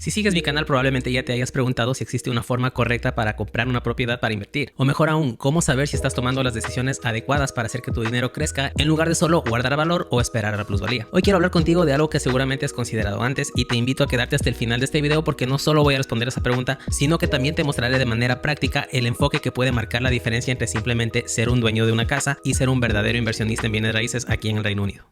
Si sigues mi canal probablemente ya te hayas preguntado si existe una forma correcta para comprar una propiedad para invertir. O mejor aún, cómo saber si estás tomando las decisiones adecuadas para hacer que tu dinero crezca en lugar de solo guardar valor o esperar a la plusvalía. Hoy quiero hablar contigo de algo que seguramente has considerado antes y te invito a quedarte hasta el final de este video porque no solo voy a responder esa pregunta, sino que también te mostraré de manera práctica el enfoque que puede marcar la diferencia entre simplemente ser un dueño de una casa y ser un verdadero inversionista en bienes raíces aquí en el Reino Unido.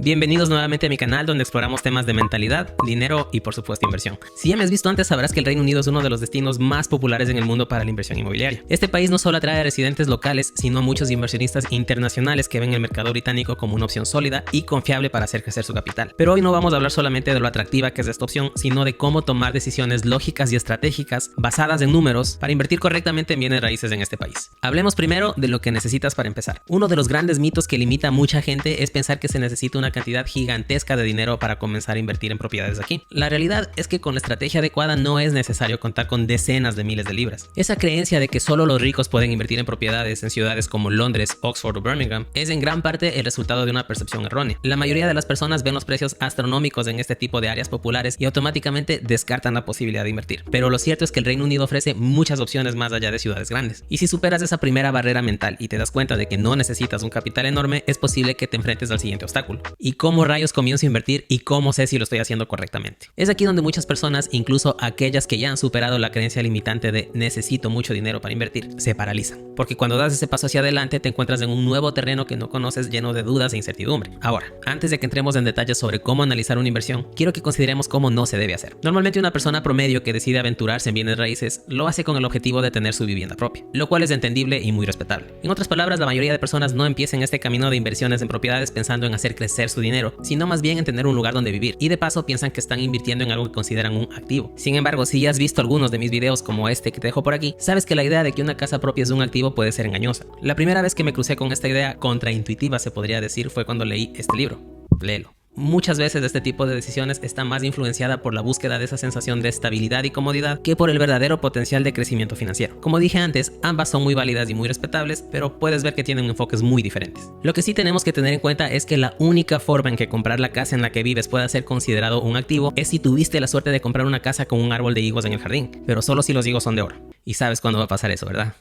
Bienvenidos nuevamente a mi canal donde exploramos temas de mentalidad, dinero y por supuesto inversión. Si ya me has visto antes sabrás que el Reino Unido es uno de los destinos más populares en el mundo para la inversión inmobiliaria. Este país no solo atrae a residentes locales, sino a muchos inversionistas internacionales que ven el mercado británico como una opción sólida y confiable para hacer crecer su capital. Pero hoy no vamos a hablar solamente de lo atractiva que es esta opción, sino de cómo tomar decisiones lógicas y estratégicas basadas en números para invertir correctamente en bienes raíces en este país. Hablemos primero de lo que necesitas para empezar. Uno de los grandes mitos que limita a mucha gente es pensar que se necesita una cantidad gigantesca de dinero para comenzar a invertir en propiedades aquí. La realidad es que con la estrategia adecuada no es necesario contar con decenas de miles de libras. Esa creencia de que solo los ricos pueden invertir en propiedades en ciudades como Londres, Oxford o Birmingham es en gran parte el resultado de una percepción errónea. La mayoría de las personas ven los precios astronómicos en este tipo de áreas populares y automáticamente descartan la posibilidad de invertir. Pero lo cierto es que el Reino Unido ofrece muchas opciones más allá de ciudades grandes. Y si superas esa primera barrera mental y te das cuenta de que no necesitas un capital enorme, es posible que te enfrentes al siguiente obstáculo. ¿Y cómo rayos comienzo a invertir y cómo sé si lo estoy haciendo correctamente? Es aquí donde muchas personas, incluso aquellas que ya han superado la creencia limitante de necesito mucho dinero para invertir, se paralizan. Porque cuando das ese paso hacia adelante te encuentras en un nuevo terreno que no conoces lleno de dudas e incertidumbre. Ahora, antes de que entremos en detalles sobre cómo analizar una inversión, quiero que consideremos cómo no se debe hacer. Normalmente una persona promedio que decide aventurarse en bienes raíces lo hace con el objetivo de tener su vivienda propia, lo cual es entendible y muy respetable. En otras palabras, la mayoría de personas no empiezan este camino de inversiones en propiedades pensando en hacer crecer su dinero, sino más bien en tener un lugar donde vivir, y de paso piensan que están invirtiendo en algo que consideran un activo. Sin embargo, si ya has visto algunos de mis videos como este que te dejo por aquí, sabes que la idea de que una casa propia es un activo puede ser engañosa. La primera vez que me crucé con esta idea contraintuitiva, se podría decir, fue cuando leí este libro. Léelo. Muchas veces este tipo de decisiones está más influenciada por la búsqueda de esa sensación de estabilidad y comodidad que por el verdadero potencial de crecimiento financiero. Como dije antes, ambas son muy válidas y muy respetables, pero puedes ver que tienen enfoques muy diferentes. Lo que sí tenemos que tener en cuenta es que la única forma en que comprar la casa en la que vives pueda ser considerado un activo es si tuviste la suerte de comprar una casa con un árbol de higos en el jardín, pero solo si los higos son de oro. Y sabes cuándo va a pasar eso, ¿verdad?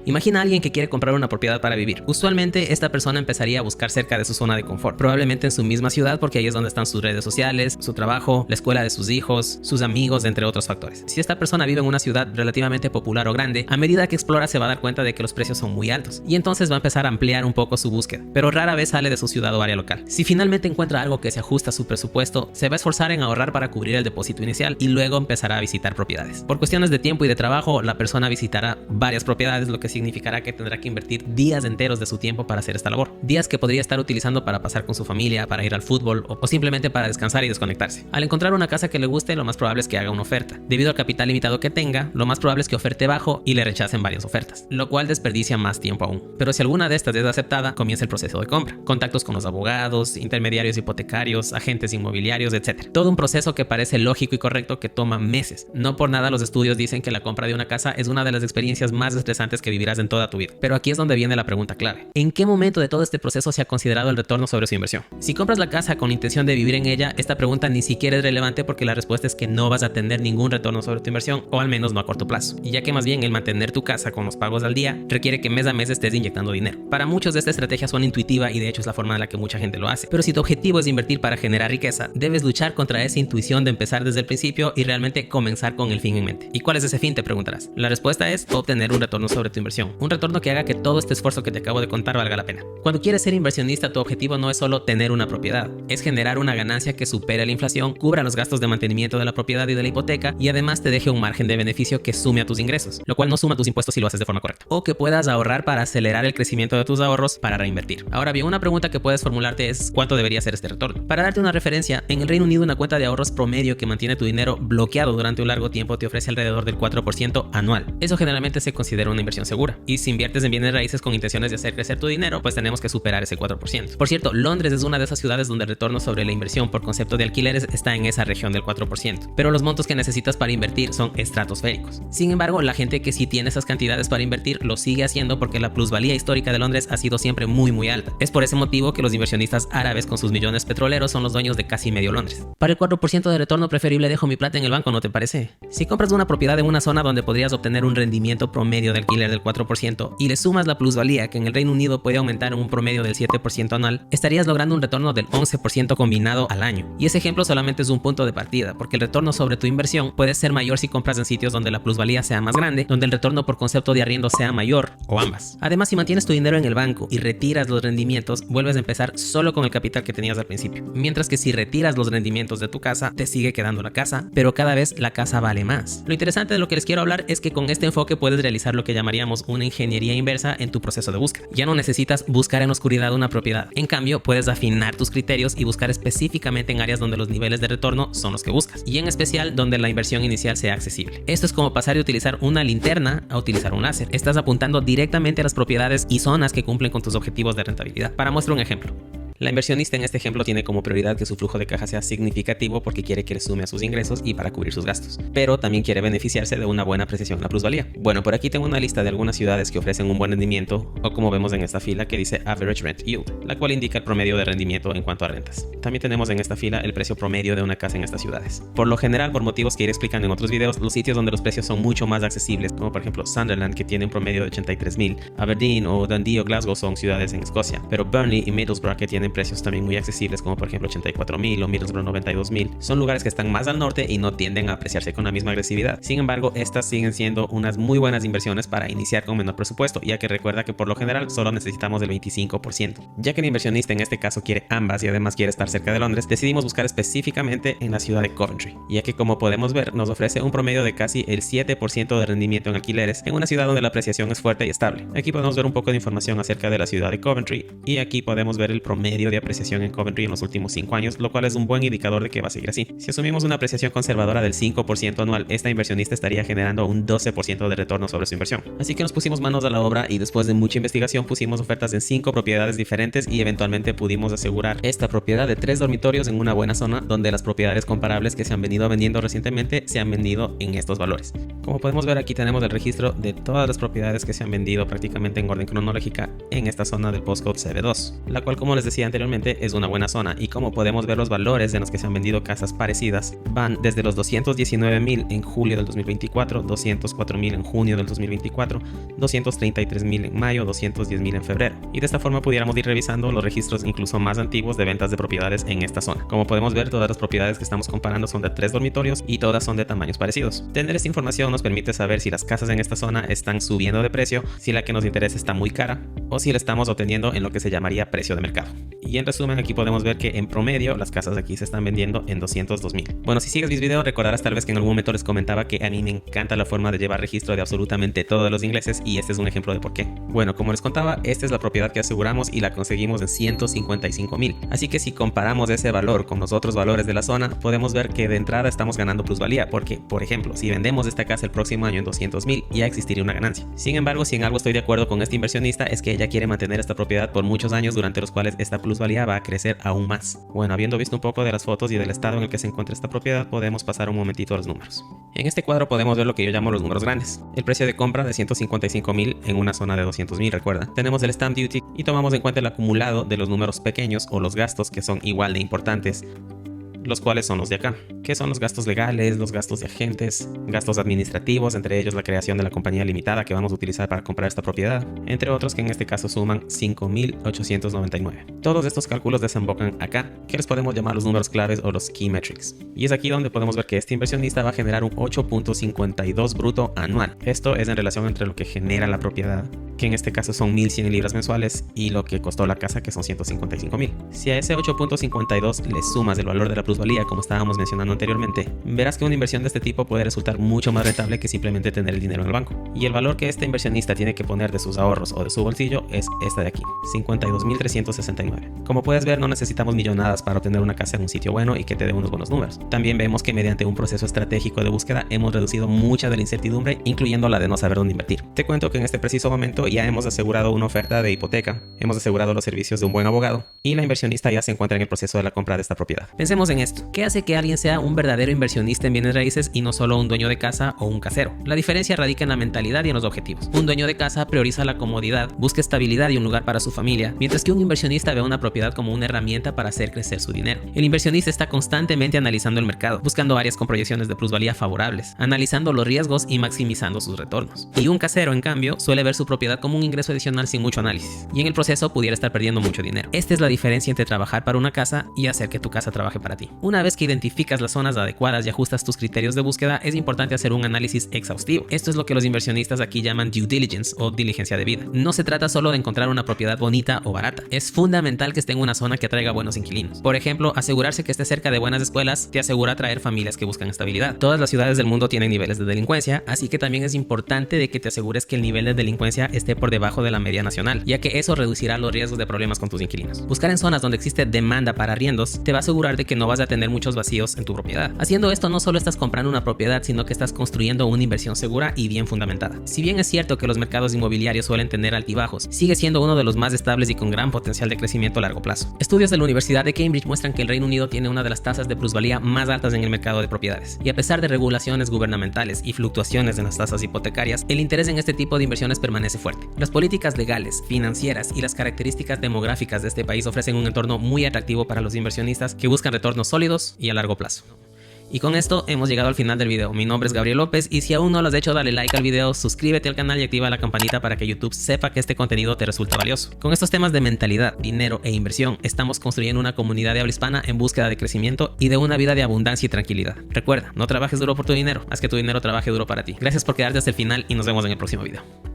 Imagina a alguien que quiere comprar una propiedad para vivir. Usualmente esta persona empezaría a buscar cerca de su zona de confort, probablemente en su misma ciudad porque ahí es donde están sus redes sociales, su trabajo, la escuela de sus hijos, sus amigos, entre otros factores. Si esta persona vive en una ciudad relativamente popular o grande, a medida que explora se va a dar cuenta de que los precios son muy altos y entonces va a empezar a ampliar un poco su búsqueda, pero rara vez sale de su ciudad o área local. Si finalmente encuentra algo que se ajusta a su presupuesto, se va a esforzar en ahorrar para cubrir el depósito inicial y luego empezará a visitar propiedades. Por cuestiones de tiempo y de trabajo, la persona visitará varias propiedades, lo que significará que tendrá que invertir días enteros de su tiempo para hacer esta labor. Días que podría estar utilizando para pasar con su familia, para ir al fútbol o simplemente para descansar y desconectarse. Al encontrar una casa que le guste, lo más probable es que haga una oferta. Debido al capital limitado que tenga, lo más probable es que oferte bajo y le rechacen varias ofertas, lo cual desperdicia más tiempo aún. Pero si alguna de estas es aceptada, comienza el proceso de compra. Contactos con los abogados, intermediarios hipotecarios, agentes inmobiliarios, etc. Todo un proceso que parece lógico y correcto que toma meses. No por nada los estudios dicen que la compra de una casa es una de las experiencias más estresantes que vivirás en toda tu vida. Pero aquí es donde viene la pregunta clave. ¿En qué momento de todo este proceso se ha considerado el retorno sobre su inversión? Si compras la casa con la intención de vivir en ella, esta pregunta ni siquiera es relevante porque la respuesta es que no vas a tener ningún retorno sobre tu inversión, o al menos no a corto plazo. Y ya que más bien el mantener tu casa con los pagos al día requiere que mes a mes estés inyectando dinero. Para muchos esta estrategia suena intuitiva y de hecho es la forma en la que mucha gente lo hace. Pero si tu objetivo es invertir para generar riqueza, debes luchar contra esa intuición de empezar desde el principio y realmente comenzar con el fin en mente. ¿Y cuál es ese fin?, te preguntarás. La respuesta es obtener un retorno sobre tu inversión. Un retorno que haga que todo este esfuerzo que te acabo de contar valga la pena. Cuando quieres ser inversionista, tu objetivo no es solo tener una propiedad, es generar una ganancia que supere la inflación, cubra los gastos de mantenimiento de la propiedad y de la hipoteca y además te deje un margen de beneficio que sume a tus ingresos, lo cual no suma tus impuestos si lo haces de forma correcta. O que puedas ahorrar para acelerar el crecimiento de tus ahorros para reinvertir. Ahora bien, una pregunta que puedes formularte es ¿cuánto debería ser este retorno? Para darte una referencia, en el Reino Unido una cuenta de ahorros promedio que mantiene tu dinero bloqueado durante un largo tiempo te ofrece alrededor del 4% anual. Eso generalmente se considera una inversión segura. segura. Y si inviertes en bienes raíces con intenciones de hacer crecer tu dinero, pues tenemos que superar ese 4%. Por cierto, Londres es una de esas ciudades donde el retorno sobre la inversión por concepto de alquileres está en esa región del 4%, pero los montos que necesitas para invertir son estratosféricos. Sin embargo, la gente que sí tiene esas cantidades para invertir lo sigue haciendo porque la plusvalía histórica de Londres ha sido siempre muy alta. Es por ese motivo que los inversionistas árabes con sus millones petroleros son los dueños de casi medio Londres. Para el 4% de retorno preferible dejo mi plata en el banco, ¿no te parece? Si compras una propiedad en una zona donde podrías obtener un rendimiento promedio de alquiler del 4% y le sumas la plusvalía que en el Reino Unido puede aumentar en un promedio del 7% anual, estarías logrando un retorno del 11% combinado al año. Y ese ejemplo solamente es un punto de partida, porque el retorno sobre tu inversión puede ser mayor si compras en sitios donde la plusvalía sea más grande, donde el retorno por concepto de arriendo sea mayor, o ambas. Además, si mantienes tu dinero en el banco y retiras los rendimientos, vuelves a empezar solo con el capital que tenías al principio. Mientras que si retiras los rendimientos de tu casa, te sigue quedando la casa, pero cada vez la casa vale más. Lo interesante de lo que les quiero hablar es que con este enfoque puedes realizar lo que llamaríamos una ingeniería inversa en tu proceso de búsqueda. Ya no necesitas buscar en oscuridad una propiedad. En cambio, puedes afinar tus criterios y buscar específicamente en áreas donde los niveles de retorno son los que buscas, y en especial donde la inversión inicial sea accesible. Esto es como pasar de utilizar una linterna a utilizar un láser. Estás apuntando directamente a las propiedades y zonas que cumplen con tus objetivos de rentabilidad. Para muestra un ejemplo. La inversionista en este ejemplo tiene como prioridad que su flujo de caja sea significativo porque quiere que le sume a sus ingresos y para cubrir sus gastos, pero también quiere beneficiarse de una buena apreciación en la plusvalía. Bueno, por aquí tengo una lista de algunas ciudades que ofrecen un buen rendimiento, o como vemos en esta fila que dice Average Rent Yield, la cual indica el promedio de rendimiento en cuanto a rentas. También tenemos en esta fila el precio promedio de una casa en estas ciudades. Por lo general, por motivos que iré explicando en otros videos, los sitios donde los precios son mucho más accesibles, como por ejemplo Sunderland, que tiene un promedio de 83,000, Aberdeen o Dundee o Glasgow son ciudades en Escocia, pero Burnley y Middlesbrough, que tienen precios también muy accesibles, como por ejemplo 84,000 o Middlesbrough 92,000, son lugares que están más al norte y no tienden a apreciarse con la misma agresividad. Sin embargo, estas siguen siendo unas muy buenas inversiones para iniciar con menor presupuesto, ya que recuerda que por lo general solo necesitamos del 25%. Ya que el inversionista en este caso quiere ambas y además quiere estar cerca de Londres, decidimos buscar específicamente en la ciudad de Coventry, ya que como podemos ver nos ofrece un promedio de casi el 7% de rendimiento en alquileres en una ciudad donde la apreciación es fuerte y estable. Aquí podemos ver un poco de información acerca de la ciudad de Coventry y aquí podemos ver el promedio de apreciación en Coventry en los últimos 5 años, lo cual es un buen indicador de que va a seguir así. Si asumimos una apreciación conservadora del 5% anual, esta inversionista estaría generando un 12% de retorno sobre su inversión. Así que nos pusimos manos a la obra y después de mucha investigación pusimos ofertas en 5 propiedades diferentes y eventualmente pudimos asegurar esta propiedad de 3 dormitorios en una buena zona donde las propiedades comparables que se han venido vendiendo recientemente se han vendido en estos valores. Como podemos ver, aquí tenemos el registro de todas las propiedades que se han vendido prácticamente en orden cronológica en esta zona del postcode CB2, la cual, como les decía anteriormente, es una buena zona, y como podemos ver, los valores en los que se han vendido casas parecidas van desde los 219,000 en julio del 2024, 204,000 en junio del 2024, 233,000 en mayo, 210,000 en febrero, y de esta forma pudiéramos ir revisando los registros incluso más antiguos de ventas de propiedades en esta zona. Como podemos ver, todas las propiedades que estamos comparando son de 3 dormitorios y todas son de tamaños parecidos. Tener esta información nos permite saber si las casas en esta zona están subiendo de precio, si la que nos interesa está muy cara o si la estamos obteniendo en lo que se llamaría precio de mercado. Y en resumen, aquí podemos ver que en promedio las casas aquí se están vendiendo en 202,000. Bueno, si sigues mis videos recordarás tal vez que en algún momento les comentaba que a mí me encanta la forma de llevar registro de absolutamente todos los ingleses, y este es un ejemplo de por qué. Bueno, como les contaba, esta es la propiedad que aseguramos y la conseguimos en 155,000. Así que si comparamos ese valor con los otros valores de la zona, podemos ver que de entrada estamos ganando plusvalía, porque, por ejemplo, si vendemos esta casa el próximo año en 200,000, ya existiría una ganancia. Sin embargo, si en algo estoy de acuerdo con este inversionista es que ella quiere mantener esta propiedad por muchos años, durante los cuales esta plusvalía va a crecer aún más. Bueno, habiendo visto un poco de las fotos y del estado en el que se encuentra esta propiedad, podemos pasar un momentito a los números. En este cuadro podemos ver lo que yo llamo los números grandes. El precio de compra de 155,000 en una zona de 200,000, recuerda. Tenemos el stamp duty y tomamos en cuenta el acumulado de los números pequeños o los gastos que son igual de importantes, los cuales son los de acá, que son los gastos legales, los gastos de agentes, gastos administrativos, entre ellos la creación de la compañía limitada que vamos a utilizar para comprar esta propiedad, entre otros que en este caso suman 5,899. Todos estos cálculos desembocan acá, que les podemos llamar los números claves o los key metrics. Y es aquí donde podemos ver que este inversionista va a generar un 8.52 bruto anual. Esto es en relación entre lo que genera la propiedad que en este caso son 1.100 libras mensuales, y lo que costó la casa, que son 155.000. Si a ese 8.52 le sumas el valor de la plusvalía, como estábamos mencionando anteriormente, verás que una inversión de este tipo puede resultar mucho más rentable que simplemente tener el dinero en el banco. Y el valor que este inversionista tiene que poner de sus ahorros o de su bolsillo es esta de aquí, 52.369. Como puedes ver, no necesitamos millonadas para obtener una casa en un sitio bueno y que te dé unos buenos números. También vemos que mediante un proceso estratégico de búsqueda hemos reducido mucha de la incertidumbre, incluyendo la de no saber dónde invertir. Te cuento que en este preciso momento ya hemos asegurado una oferta de hipoteca, hemos asegurado los servicios de un buen abogado y la inversionista ya se encuentra en el proceso de la compra de esta propiedad. Pensemos en esto. ¿Qué hace que alguien sea un verdadero inversionista en bienes raíces y no solo un dueño de casa o un casero? La diferencia radica en la mentalidad y en los objetivos. Un dueño de casa prioriza la comodidad, busca estabilidad y un lugar para su familia, mientras que un inversionista ve una propiedad como una herramienta para hacer crecer su dinero. El inversionista está constantemente analizando el mercado, buscando áreas con proyecciones de plusvalía favorables, analizando los riesgos y maximizando sus retornos. Y un casero, en cambio, suele ver su propiedad como un ingreso adicional sin mucho análisis, y en el proceso pudiera estar perdiendo mucho dinero. Esta es la diferencia entre trabajar para una casa y hacer que tu casa trabaje para ti. Una vez que identificas las zonas adecuadas y ajustas tus criterios de búsqueda, es importante hacer un análisis exhaustivo. Esto es lo que los inversionistas aquí llaman due diligence o diligencia debida. No se trata solo de encontrar una propiedad bonita o barata. Es fundamental que esté en una zona que atraiga buenos inquilinos. Por ejemplo, asegurarse que esté cerca de buenas escuelas te asegura atraer familias que buscan estabilidad. Todas las ciudades del mundo tienen niveles de delincuencia, así que también es importante de que te asegures que el nivel de delincuencia esté por debajo de la media nacional, ya que eso reducirá los riesgos de problemas con tus inquilinos. Buscar en zonas donde existe demanda para arriendos te va a asegurar de que no vas a tener muchos vacíos en tu propiedad. Haciendo esto, no solo estás comprando una propiedad, sino que estás construyendo una inversión segura y bien fundamentada. Si bien es cierto que los mercados inmobiliarios suelen tener altibajos, sigue siendo uno de los más estables y con gran potencial de crecimiento a largo plazo. Estudios de la Universidad de Cambridge muestran que el Reino Unido tiene una de las tasas de plusvalía más altas en el mercado de propiedades, y a pesar de regulaciones gubernamentales y fluctuaciones en las tasas hipotecarias, el interés en este tipo de inversiones permanece fuerte. Las políticas legales, financieras y las características demográficas de este país ofrecen un entorno muy atractivo para los inversionistas que buscan retornos sólidos y a largo plazo. Y con esto hemos llegado al final del video. Mi nombre es Gabriel López y si aún no lo has hecho, dale like al video, suscríbete al canal y activa la campanita para que YouTube sepa que este contenido te resulta valioso. Con estos temas de mentalidad, dinero e inversión, estamos construyendo una comunidad de habla hispana en búsqueda de crecimiento y de una vida de abundancia y tranquilidad. Recuerda, no trabajes duro por tu dinero, haz que tu dinero trabaje duro para ti. Gracias por quedarte hasta el final y nos vemos en el próximo video.